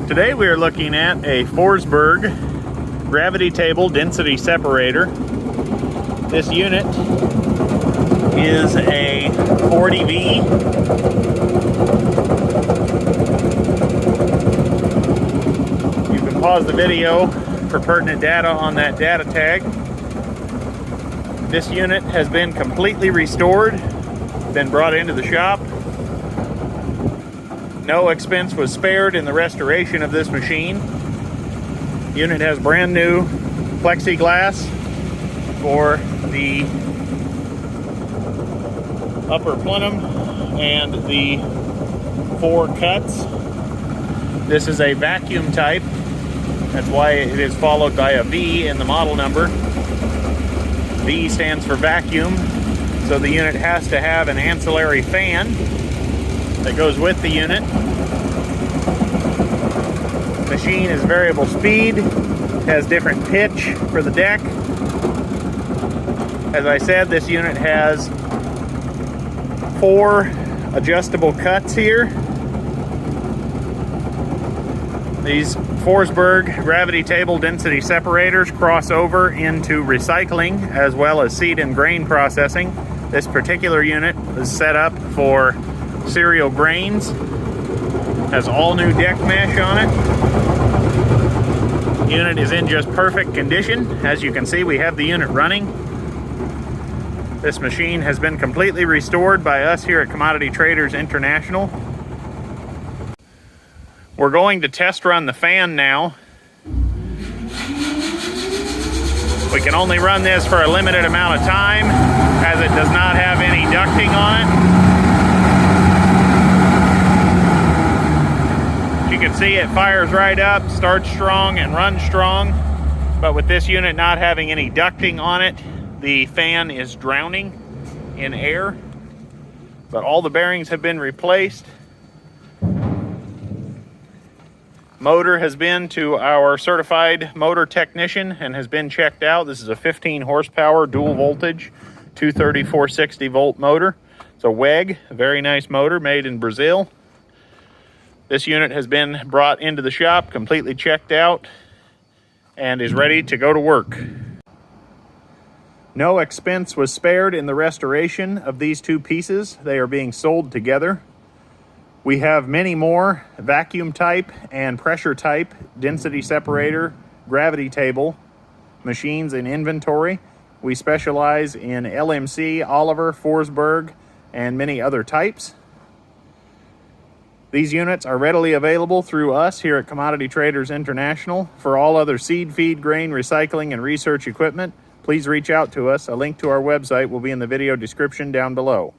Today we are looking at a Forsberg gravity table density separator. This unit is a 40V. You can pause the video for pertinent data on that data tag. This unit has been completely restored, been brought into the shop. No expense was spared in the restoration of this machine. The unit has brand new plexiglass for the upper plenum and the 4 cuts. This is a vacuum type. That's why it is followed by a V in the model number. V stands for vacuum, so the unit has to have an ancillary fan that goes with the unit. The machine is variable speed, has different pitch for the deck. As I said, this unit has 4 adjustable cuts here. These Forsberg gravity table density separators cross over into recycling as well as seed and grain processing. This particular unit is set up for cereal grains. Has all new deck mesh on it. The unit is in just perfect condition. As you can see, we have the unit running. This machine has been completely restored by us here at Commodity Traders International. We're going to test run the fan now. We can only run this for a limited amount of time as it does not have any ducting on it. As you can see, it fires right up, starts strong and runs strong. But with this unit not having any ducting on it, the fan is drowning in air. But all the bearings have been replaced. Motor has been to our certified motor technician and has been checked out. This is a 15 horsepower dual voltage 230/460 volt motor. It's a WEG, a very nice motor made in Brazil. This unit has been brought into the shop, completely checked out, and is ready to go to work. No expense was spared in the restoration of these 2 pieces. They are being sold together. We have many more vacuum type and pressure type density separator gravity table machines in inventory. We specialize in LMC, Oliver, Forsberg, and many other types. These units are readily available through us here at Commodity Traders International. For all other seed, feed, grain, recycling, and research equipment, please reach out to us. A link to our website will be in the video description down below.